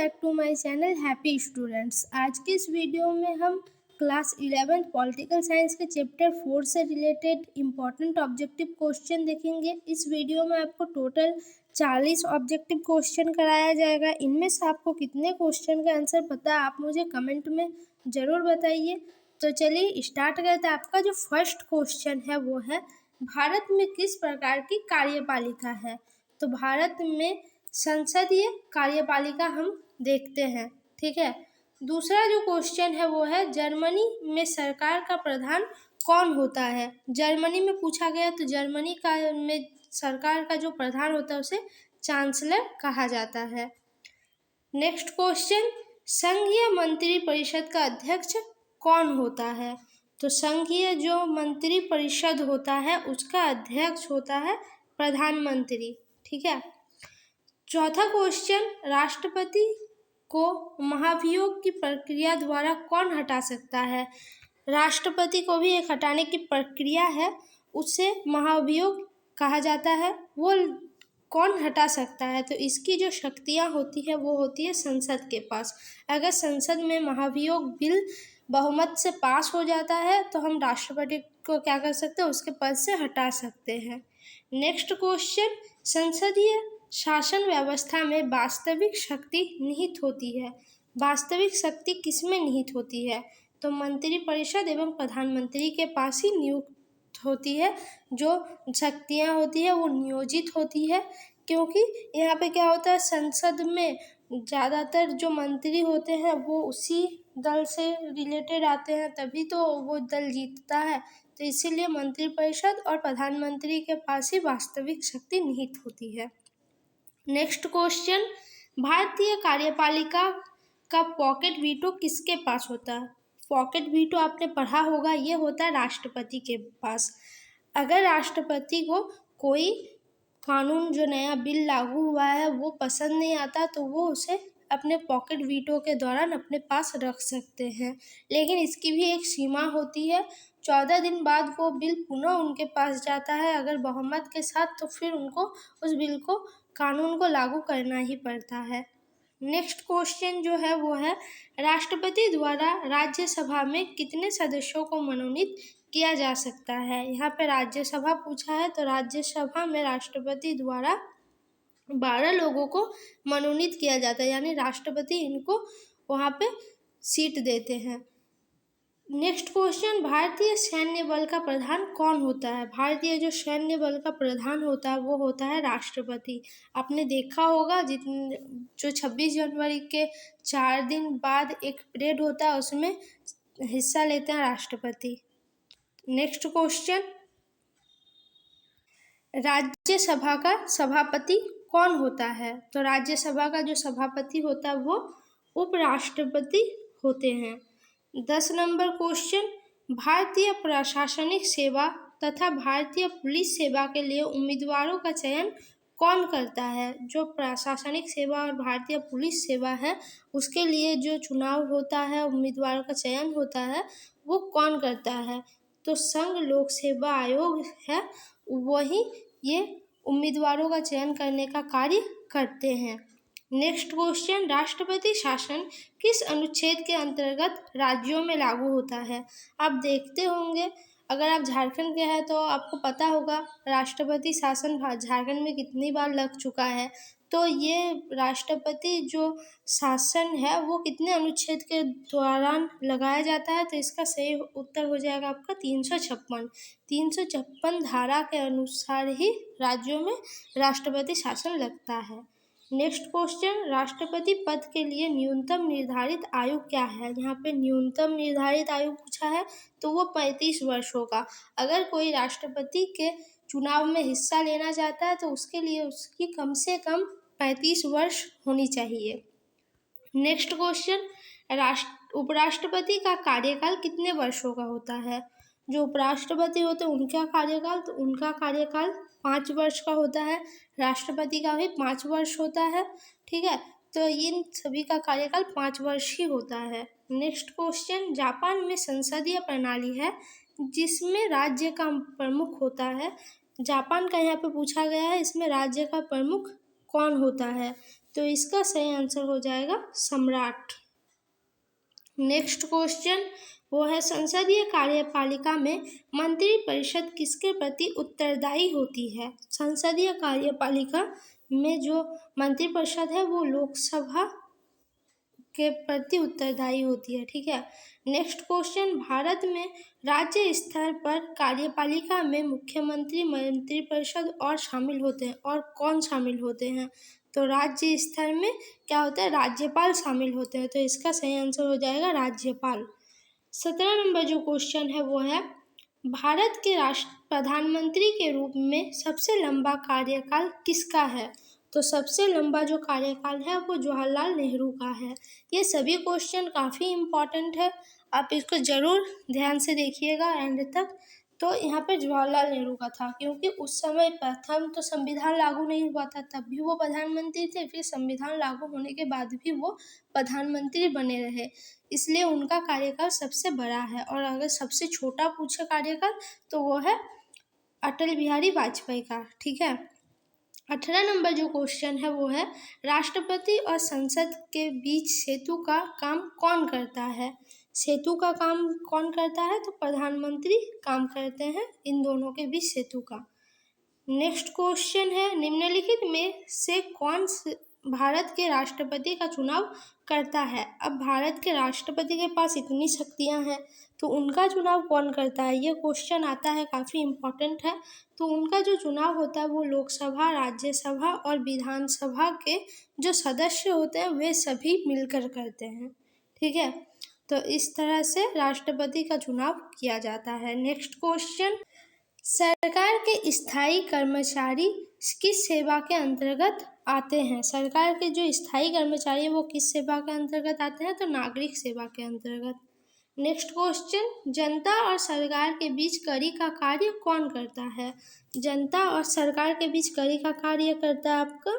Back to my channel happy students. आज की इस वीडियो में हम क्लास 11 पॉलिटिकल साइंस के चैप्टर 4 से रिलेटेड इम्पॉर्टेंट ऑब्जेक्टिव क्वेश्चन देखेंगे। इस वीडियो में आपको टोटल 40 ऑब्जेक्टिव क्वेश्चन कराया जाएगा। इनमें से आपको कितने क्वेश्चन का आंसर पता है आप मुझे कमेंट में ज़रूर बताइए। तो चलिए स्टार्ट करते हैं। आपका जो फर्स्ट क्वेश्चन है वो है, भारत में किस प्रकार की कार्यपालिका है? तो भारत में संसदीय कार्यपालिका हम देखते हैं, ठीक है। दूसरा जो क्वेश्चन है वो है, जर्मनी में सरकार का प्रधान कौन होता है? जर्मनी में पूछा गया, तो जर्मनी का में सरकार का जो प्रधान होता है उसे चांसलर कहा जाता है। नेक्स्ट क्वेश्चन, संघीय मंत्री परिषद का अध्यक्ष कौन होता है? तो संघीय जो मंत्री परिषद होता है उसका अध्यक्ष होता है प्रधानमंत्री, ठीक है। चौथा क्वेश्चन, राष्ट्रपति को महाभियोग की प्रक्रिया द्वारा कौन हटा सकता है? राष्ट्रपति को भी एक हटाने की प्रक्रिया है, उसे महाभियोग कहा जाता है। वो कौन हटा सकता है? तो इसकी जो शक्तियाँ होती है वो होती है संसद के पास। अगर संसद में महाभियोग बिल बहुमत से पास हो जाता है तो हम राष्ट्रपति को क्या कर सकते हैं, उसके पद से हटा सकते हैं। नेक्स्ट क्वेश्चन, संसदीय शासन व्यवस्था में वास्तविक शक्ति निहित होती है। वास्तविक शक्ति किसमें निहित होती है? तो मंत्रिपरिषद एवं प्रधानमंत्री के पास ही नियुक्त होती है। जो शक्तियाँ होती है वो नियोजित होती है, क्योंकि यहाँ पे क्या होता है, संसद में ज़्यादातर जो मंत्री होते हैं वो उसी दल से रिलेटेड आते हैं, तभी तो वो दल जीतता है। तो इसीलिए मंत्रिपरिषद और प्रधानमंत्री के पास ही वास्तविक शक्ति निहित होती है। नेक्स्ट क्वेश्चन, भारतीय कार्यपालिका का पॉकेट वीटो किसके पास होता है? पॉकेट वीटो आपने पढ़ा होगा, ये होता है राष्ट्रपति के पास। अगर राष्ट्रपति को कोई कानून, जो नया बिल लागू हुआ है, वो पसंद नहीं आता तो वो उसे अपने पॉकेट वीटो के दौरान अपने पास रख सकते हैं। लेकिन इसकी भी एक सीमा होती है। 14 दिन बाद वो बिल पुनः उनके पास जाता है अगर बहुमत के साथ, तो फिर उनको उस बिल को, कानून को लागू करना ही पड़ता है। नेक्स्ट क्वेश्चन जो है वो है, राष्ट्रपति द्वारा राज्यसभा में कितने सदस्यों को मनोनीत किया जा सकता है? यहाँ पे राज्यसभा पूछा है, तो राज्यसभा में राष्ट्रपति द्वारा 12 लोगों को मनोनीत किया जाता है, यानी राष्ट्रपति इनको वहाँ पे सीट देते हैं। नेक्स्ट क्वेश्चन, भारतीय सैन्य बल का प्रधान कौन होता है? भारतीय जो सैन्य बल का प्रधान होता है वो होता है राष्ट्रपति। आपने देखा होगा जो 26 जनवरी के 4 दिन बाद एक परेड होता है, उसमें हिस्सा लेते हैं राष्ट्रपति। नेक्स्ट क्वेश्चन, राज्यसभा का सभापति कौन होता है? तो राज्यसभा का जो सभापति होता है वो उपराष्ट्रपति होते हैं। 10 नंबर क्वेश्चन, भारतीय प्रशासनिक सेवा तथा भारतीय पुलिस सेवा के लिए उम्मीदवारों का चयन कौन करता है? जो प्रशासनिक सेवा और भारतीय पुलिस सेवा है उसके लिए जो चुनाव होता है, उम्मीदवारों का चयन होता है, वो कौन करता है? तो संघ लोक सेवा आयोग है, वही ये उम्मीदवारों का चयन करने का कार्य करते हैं। नेक्स्ट क्वेश्चन, राष्ट्रपति शासन किस अनुच्छेद के अंतर्गत राज्यों में लागू होता है? आप देखते होंगे, अगर आप झारखंड के हैं तो आपको पता होगा राष्ट्रपति शासन झारखंड में कितनी बार लग चुका है। तो ये राष्ट्रपति जो शासन है वो कितने अनुच्छेद के दौरान लगाया जाता है? तो इसका सही उत्तर हो जाएगा आपका 356। 356 धारा के अनुसार ही राज्यों में राष्ट्रपति शासन लगता है। नेक्स्ट क्वेश्चन, राष्ट्रपति पद के लिए न्यूनतम निर्धारित आयु क्या है? यहाँ पे न्यूनतम निर्धारित आयु पूछा है, तो वो 35 वर्ष होगा। अगर कोई राष्ट्रपति के चुनाव में हिस्सा लेना चाहता है तो उसके लिए उसकी कम से कम 35 वर्ष होनी चाहिए। नेक्स्ट क्वेश्चन, उपराष्ट्रपति का कार्यकाल कितने वर्षों का होता है? जो उपराष्ट्रपति होते हैं उनका कार्यकाल, तो उनका कार्यकाल 5 वर्ष का होता है। राष्ट्रपति का भी 5 वर्ष होता है, ठीक है। तो इन सभी का कार्यकाल 5 वर्ष ही होता है। नेक्स्ट क्वेश्चन, जापान में संसदीय प्रणाली है जिसमें राज्य का प्रमुख होता है। जापान का यहाँ पे पूछा गया है, इसमें राज्य का प्रमुख कौन होता है? तो इसका सही आंसर हो जाएगा सम्राट। नेक्स्ट क्वेश्चन वो है संसदीय कार्यपालिका में मंत्रिपरिषद किसके प्रति उत्तरदायी होती है। संसदीय कार्यपालिका में जो मंत्रिपरिषद है वो लोकसभा के प्रति उत्तरदायी होती है। ठीक है। नेक्स्ट क्वेश्चन भारत में राज्य स्तर पर कार्यपालिका में मुख्यमंत्री, मंत्रिपरिषद और शामिल होते हैं, और कौन शामिल होते हैं। तो राज्य स्तर में क्या होता है, राज्यपाल शामिल होते हैं। तो इसका सही आंसर हो जाएगा राज्यपाल। 17 नंबर जो क्वेश्चन है वो है भारत के प्रधानमंत्री के रूप में सबसे लंबा कार्यकाल किसका है। तो सबसे लंबा जो कार्यकाल है वो जवाहरलाल नेहरू का है। ये सभी क्वेश्चन काफ़ी इम्पॉर्टेंट है, आप इसको ज़रूर ध्यान से देखिएगा एंड तक। तो यहाँ पे जवाहरलाल नेहरू का था, क्योंकि उस समय प्रथम तो संविधान लागू नहीं हुआ था, तब भी वो प्रधानमंत्री थे, फिर संविधान लागू होने के बाद भी वो प्रधानमंत्री बने रहे, इसलिए उनका कार्यकाल सबसे बड़ा है। और अगर सबसे छोटा पूछे कार्यकाल तो वो है अटल बिहारी वाजपेयी का। ठीक है। 18 नंबर जो क्वेश्चन है वो है राष्ट्रपति और संसद के बीच सेतु का काम कौन करता है। सेतु का काम कौन करता है, तो प्रधानमंत्री काम करते हैं इन दोनों के बीच सेतु का। नेक्स्ट क्वेश्चन है निम्नलिखित में से कौन भारत के राष्ट्रपति का चुनाव करता है। अब भारत के राष्ट्रपति के पास इतनी शक्तियां हैं, तो उनका चुनाव कौन करता है, ये क्वेश्चन आता है, काफ़ी इम्पोर्टेंट है। तो उनका जो चुनाव होता है वो लोकसभा, राज्यसभा और विधानसभा के जो सदस्य होते हैं वे सभी मिलकर करते हैं। ठीक है। तो इस तरह से राष्ट्रपति का चुनाव किया जाता है। नेक्स्ट क्वेश्चन सरकार के स्थायी कर्मचारी किस सेवा के अंतर्गत आते हैं। सरकार के जो स्थायी कर्मचारी हैं वो किस सेवा के अंतर्गत आते हैं, तो नागरिक सेवा के अंतर्गत। नेक्स्ट क्वेश्चन जनता और सरकार के बीच कड़ी का कार्य कौन करता है। जनता और सरकार के बीच कड़ी का कार्य करता है आपका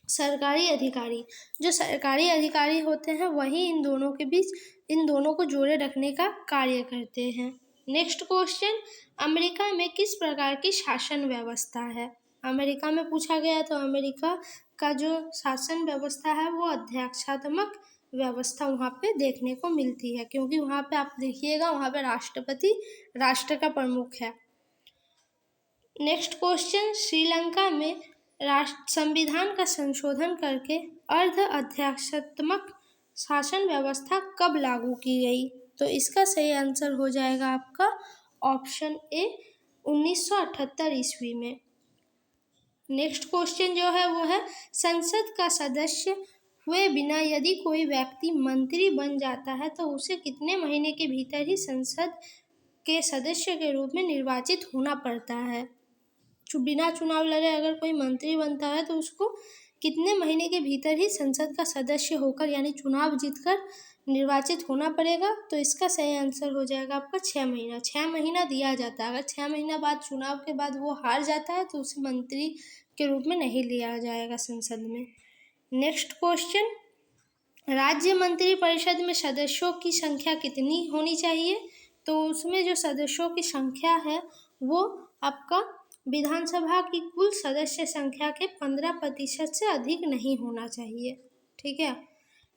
सरकारी अधिकारी। जो सरकारी अधिकारी होते हैं वही इन दोनों के बीच, इन दोनों को जोड़े रखने का कार्य करते हैं। नेक्स्ट क्वेश्चन अमेरिका में किस प्रकार की शासन व्यवस्था है। अमेरिका में पूछा गया, तो अमेरिका का जो शासन व्यवस्था है वो अध्यक्षात्मक व्यवस्था वहाँ पे देखने को मिलती है, क्योंकि वहाँ पे आप देखिएगा वहाँ पे राष्ट्रपति राष्ट्र का प्रमुख है। नेक्स्ट क्वेश्चन श्रीलंका में संविधान का संशोधन करके अर्ध अध्यक्षात्मक शासन व्यवस्था कब लागू की गई। तो इसका सही आंसर हो जाएगा आपका ऑप्शन ए 1978 ईस्वी में। नेक्स्ट क्वेश्चन जो है वो है संसद का सदस्य हुए बिना यदि कोई व्यक्ति मंत्री बन जाता है तो उसे कितने महीने के भीतर ही संसद के सदस्य के रूप में निर्वाचित होना पड़ता है। बिना चुनाव लड़े अगर कोई मंत्री बनता है तो उसको कितने महीने के भीतर ही संसद का सदस्य होकर यानी चुनाव जीतकर निर्वाचित होना पड़ेगा। तो इसका सही आंसर हो जाएगा आपका 6 महीना। 6 महीना दिया जाता है, अगर 6 महीना बाद चुनाव के बाद वो हार जाता है तो उसे मंत्री के रूप में नहीं लिया जाएगा संसद में। नेक्स्ट क्वेश्चन राज्य मंत्रिपरिषद में सदस्यों की संख्या कितनी होनी चाहिए। तो उसमें जो सदस्यों की संख्या है वो आपका विधानसभा की कुल सदस्य संख्या के 15% से अधिक नहीं होना चाहिए। ठीक है।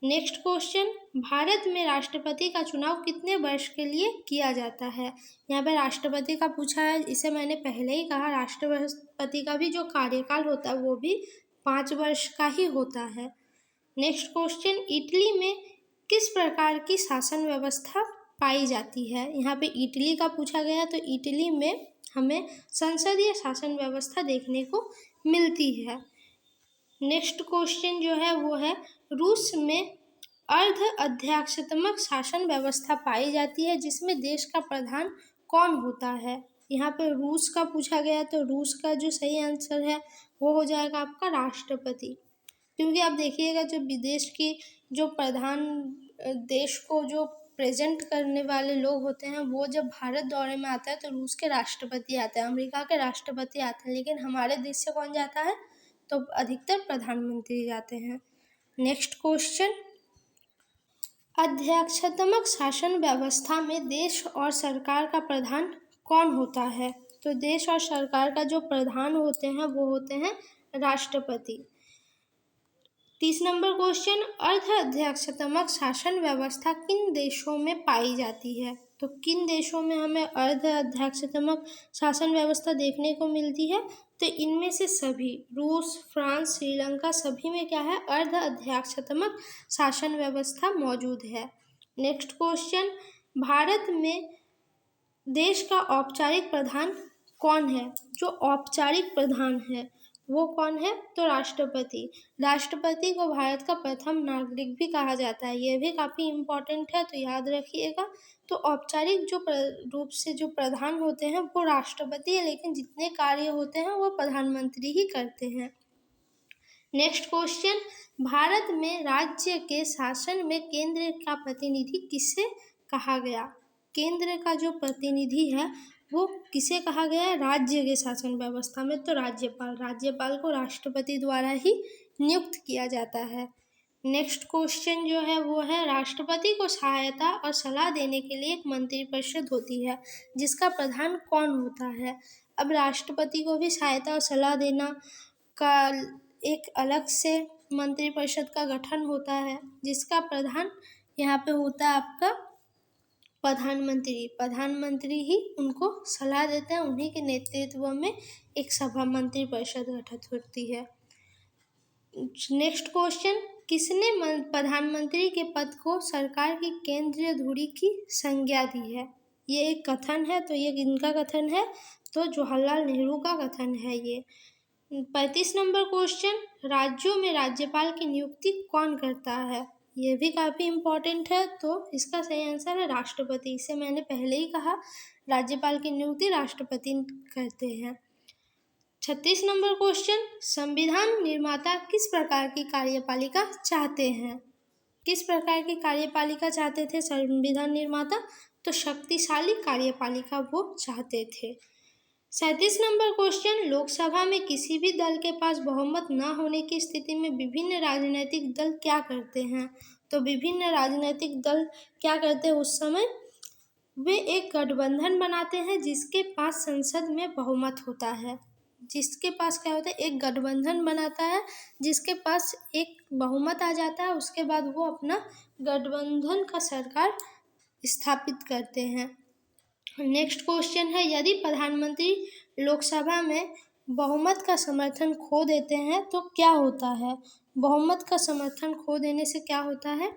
नेक्स्ट क्वेश्चन भारत में राष्ट्रपति का चुनाव कितने वर्ष के लिए किया जाता है। यहाँ पे राष्ट्रपति का पूछा है, इसे मैंने पहले ही कहा, राष्ट्रपति का भी जो कार्यकाल होता है वो भी 5 वर्ष का ही होता है। नेक्स्ट क्वेश्चन इटली में किस प्रकार की शासन व्यवस्था पाई जाती है। यहाँ पे इटली का पूछा गया, तो इटली में हमें संसदीय शासन व्यवस्था देखने को मिलती है। नेक्स्ट क्वेश्चन जो है वो है रूस में अर्ध अध्यक्षात्मक शासन व्यवस्था पाई जाती है जिसमें देश का प्रधान कौन होता है। यहाँ पे रूस का पूछा गया, तो रूस का जो सही आंसर है वो हो जाएगा आपका राष्ट्रपति। क्योंकि आप देखिएगा जो विदेश की जो प्रधान देश को जो प्रेजेंट करने वाले लोग होते हैं वो जब भारत दौरे में आता है तो रूस के राष्ट्रपति आते हैं, अमेरिका के राष्ट्रपति आते हैं, लेकिन हमारे देश से कौन जाता है, तो अधिकतर प्रधानमंत्री जाते हैं। नेक्स्ट क्वेश्चन अध्यक्षात्मक शासन व्यवस्था में देश और सरकार का प्रधान कौन होता है। तो देश और सरकार का जो प्रधान होते हैं वो होते हैं राष्ट्रपति। 30 नंबर क्वेश्चन, अर्ध अध्यक्षात्मक शासन व्यवस्था किन देशों में पाई जाती है? तो किन देशों में हमें अर्ध अध्यक्षात्मक शासन व्यवस्था देखने को मिलती है? तो इनमें से सभी, रूस, फ्रांस, श्रीलंका, सभी में क्या है? अर्ध अध्यक्षात्मक शासन व्यवस्था मौजूद है। नेक्स्ट क्वेश्चन, भारत में देश का औपचारिक प्रधान कौन है? जो औपचारिक प्रधान है वो कौन है? तो राष्ट्रपति। राष्ट्रपति को भारत का प्रथम नागरिक भी कहा जाता है, ये भी काफ़ी इम्पोर्टेंट है, तो याद रखिएगा। तो औपचारिक जो रूप से जो प्रधान होते हैं वो राष्ट्रपति है, लेकिन जितने कार्य होते हैं वो प्रधानमंत्री ही करते हैं। नेक्स्ट क्वेश्चन, भारत में राज्य के शासन में केंद्र का प्रतिनिधि किसे कहा गया? केंद्र का जो प्रतिनिधि है वो किसे कहा गया है राज्य के शासन व्यवस्था में? तो राज्यपाल। राज्यपाल को राष्ट्रपति द्वारा ही नियुक्त किया जाता है। नेक्स्ट क्वेश्चन जो है वो है, राष्ट्रपति को सहायता और सलाह देने के लिए एक मंत्रिपरिषद होती है, जिसका प्रधान कौन होता है? अब राष्ट्रपति को भी सहायता और सलाह देना का एक अलग से मंत्रिपरिषद का गठन होता है, जिसका प्रधान यहाँ पे होता है आपका प्रधानमंत्री। प्रधानमंत्री ही उनको सलाह देते हैं, उन्हीं के नेतृत्व में एक सभा मंत्रिपरिषद गठित होती है। नेक्स्ट क्वेश्चन, किसने प्रधानमंत्री के पद को सरकार की केंद्रीय धुरी की संज्ञा दी है? ये एक कथन है, तो ये किनका कथन है? तो जवाहरलाल नेहरू का कथन है ये। 35 नंबर क्वेश्चन, राज्यों में राज्यपाल की नियुक्ति कौन करता है? ये भी काफ़ी इम्पोर्टेंट है, तो इसका सही आंसर है राष्ट्रपति। इसे मैंने पहले ही कहा, राज्यपाल की नियुक्ति राष्ट्रपति करते हैं। 36 नंबर क्वेश्चन, संविधान निर्माता किस प्रकार की कार्यपालिका चाहते हैं? किस प्रकार की कार्यपालिका चाहते थे संविधान निर्माता? तो शक्तिशाली कार्यपालिका वो चाहते थे। 37 नंबर क्वेश्चन, लोकसभा में किसी भी दल के पास बहुमत न होने की स्थिति में विभिन्न राजनीतिक दल क्या करते हैं? तो विभिन्न राजनीतिक दल क्या करते हैं उस समय? वे एक गठबंधन बनाते हैं जिसके पास संसद में बहुमत होता है। जिसके पास क्या होता है? एक गठबंधन बनाता है जिसके पास एक बहुमत आ जाता है, उसके बाद वो अपना गठबंधन का सरकार स्थापित करते हैं। नेक्स्ट क्वेश्चन है, यदि प्रधानमंत्री लोकसभा में बहुमत का समर्थन खो देते हैं तो क्या होता है? बहुमत का समर्थन खो देने से क्या होता है?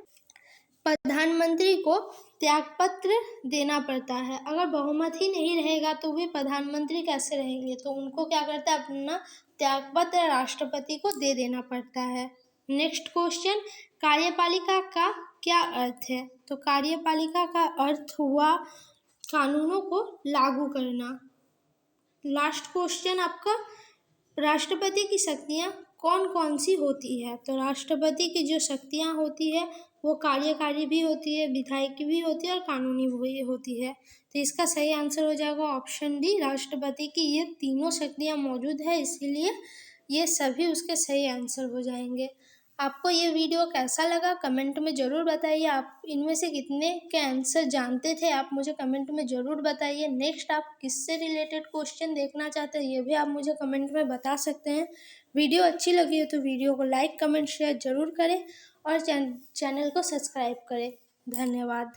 प्रधानमंत्री को त्यागपत्र देना पड़ता है। अगर बहुमत ही नहीं रहेगा तो वे प्रधानमंत्री कैसे रहेंगे? तो उनको क्या करता है? अपना त्यागपत्र राष्ट्रपति को दे देना पड़ता है। नेक्स्ट क्वेश्चन, कार्यपालिका का क्या अर्थ है? तो कार्यपालिका का अर्थ हुआ कानूनों को लागू करना। लास्ट क्वेश्चन आपका, राष्ट्रपति की शक्तियाँ कौन कौन सी होती है? तो राष्ट्रपति की जो शक्तियाँ होती है वो कार्यकारी भी होती है, विधायिकी भी होती है और कानूनी भी होती है। तो इसका सही आंसर हो जाएगा ऑप्शन डी, राष्ट्रपति की ये तीनों शक्तियाँ मौजूद है, इसीलिए ये सभी उसके सही आंसर हो जाएंगे। आपको ये वीडियो कैसा लगा कमेंट में ज़रूर बताइए। आप इनमें से कितने के आंसर जानते थे आप मुझे कमेंट में ज़रूर बताइए। नेक्स्ट आप किससे रिलेटेड क्वेश्चन देखना चाहते हैं ये भी आप मुझे कमेंट में बता सकते हैं। वीडियो अच्छी लगी हो तो वीडियो को लाइक कमेंट शेयर ज़रूर करें और चैनल को सब्सक्राइब करें। धन्यवाद।